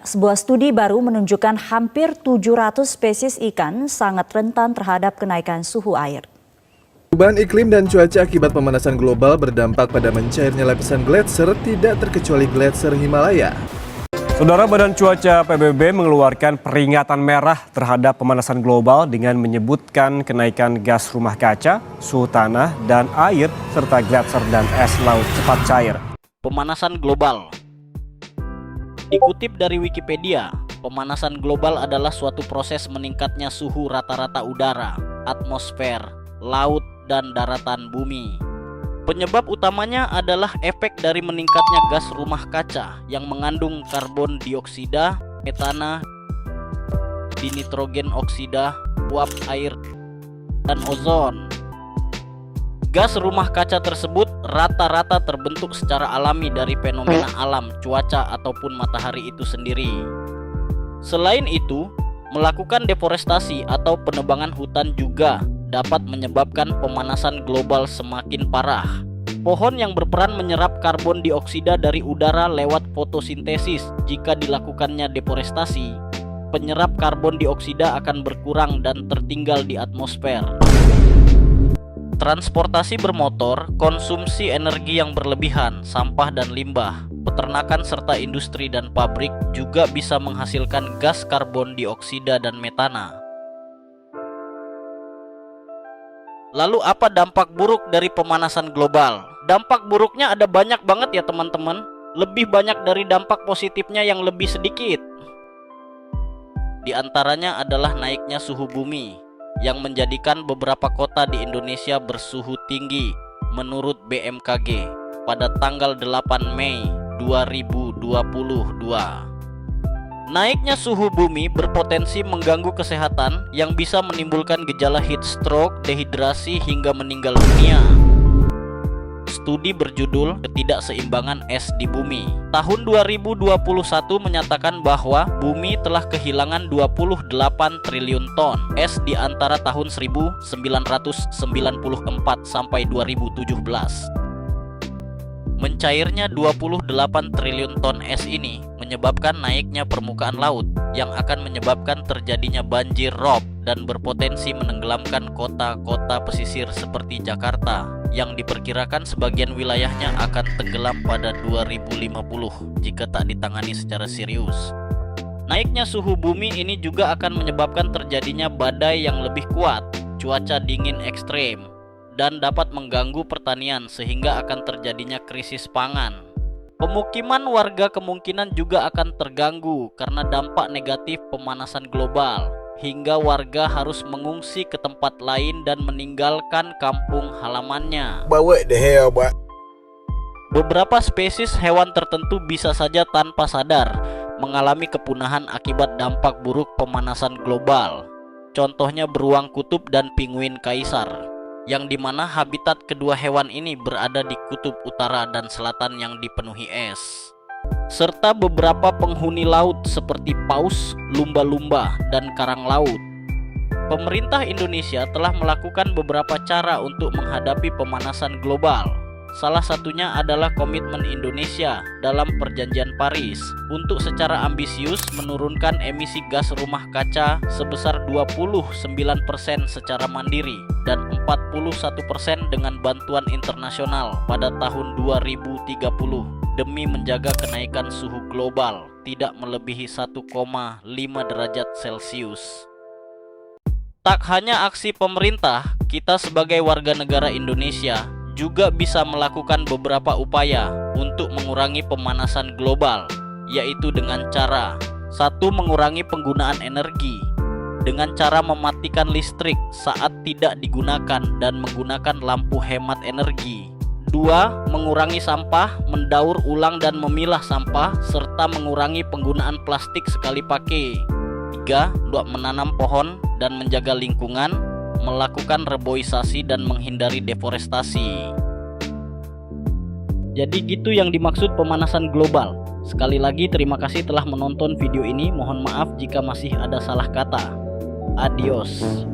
Sebuah studi baru menunjukkan hampir 700 spesies ikan sangat rentan terhadap kenaikan suhu air. Perubahan iklim dan cuaca akibat pemanasan global berdampak pada mencairnya lapisan gletser, tidak terkecuali gletser Himalaya. Saudara, Badan Cuaca PBB mengeluarkan peringatan merah terhadap pemanasan global dengan menyebutkan kenaikan gas rumah kaca, suhu tanah dan air, serta gletser dan es laut cepat cair. Pemanasan global. Dikutip dari Wikipedia, pemanasan global adalah suatu proses meningkatnya suhu rata-rata udara, atmosfer, laut, dan daratan bumi. Penyebab utamanya adalah efek dari meningkatnya gas rumah kaca yang mengandung karbon dioksida, metana, dinitrogen oksida, uap air, dan ozon. Gas rumah kaca tersebut rata-rata terbentuk secara alami dari fenomena alam, cuaca, ataupun matahari itu sendiri. Selain itu, melakukan deforestasi atau penebangan hutan juga dapat menyebabkan pemanasan global semakin parah. Pohon yang berperan menyerap karbon dioksida dari udara lewat fotosintesis. Jika dilakukannya deforestasi, penyerap karbon dioksida akan berkurang dan tertinggal di atmosfer. Transportasi bermotor, konsumsi energi yang berlebihan, sampah dan limbah, peternakan serta industri dan pabrik juga bisa menghasilkan gas karbon dioksida dan metana. Lalu apa dampak buruk dari pemanasan global? Dampak buruknya ada banyak banget ya teman-teman. Lebih banyak dari dampak positifnya yang lebih sedikit. Di antaranya adalah naiknya suhu bumi yang menjadikan beberapa kota di Indonesia bersuhu tinggi menurut BMKG pada tanggal 8 Mei 2022. Naiknya suhu bumi berpotensi mengganggu kesehatan yang bisa menimbulkan gejala heat stroke, dehidrasi, hingga meninggal dunia. Studi berjudul Ketidakseimbangan Es di Bumi tahun 2021 menyatakan bahwa bumi telah kehilangan 28 triliun ton es di antara tahun 1994 sampai 2017. Mencairnya 28 triliun ton es ini menyebabkan naiknya permukaan laut yang akan menyebabkan terjadinya banjir rob dan berpotensi menenggelamkan kota-kota pesisir seperti Jakarta yang diperkirakan sebagian wilayahnya akan tenggelam pada 2050 jika tak ditangani secara serius. Naiknya suhu bumi ini juga akan menyebabkan terjadinya badai yang lebih kuat, cuaca dingin ekstrem, dan dapat mengganggu pertanian sehingga akan terjadinya krisis pangan. Pemukiman warga kemungkinan juga akan terganggu karena dampak negatif pemanasan global, hingga warga harus mengungsi ke tempat lain dan meninggalkan kampung halamannya. Beberapa spesies hewan tertentu bisa saja tanpa sadar mengalami kepunahan akibat dampak buruk pemanasan global. Contohnya beruang kutub dan penguin kaisar, yang dimana habitat kedua hewan ini berada di kutub utara dan selatan yang dipenuhi es, serta beberapa penghuni laut seperti paus, lumba-lumba, dan karang laut. Pemerintah Indonesia telah melakukan beberapa cara untuk menghadapi pemanasan global. Salah satunya adalah komitmen Indonesia dalam Perjanjian Paris untuk secara ambisius menurunkan emisi gas rumah kaca sebesar 29% secara mandiri dan 41% dengan bantuan internasional pada tahun 2030 demi menjaga kenaikan suhu global tidak melebihi 1,5 derajat Celcius. Tak hanya aksi pemerintah, kita sebagai warga negara Indonesia juga bisa melakukan beberapa upaya untuk mengurangi pemanasan global, yaitu dengan cara 1. Mengurangi penggunaan energi dengan cara mematikan listrik saat tidak digunakan dan menggunakan lampu hemat energi. 2. Mengurangi sampah, mendaur ulang dan memilah sampah, serta mengurangi penggunaan plastik sekali pakai. 3. Menanam pohon dan menjaga lingkungan, melakukan reboisasi dan menghindari deforestasi. Jadi gitu yang dimaksud pemanasan global. Sekali lagi terima kasih telah menonton video ini. Mohon maaf jika masih ada salah kata. Adios.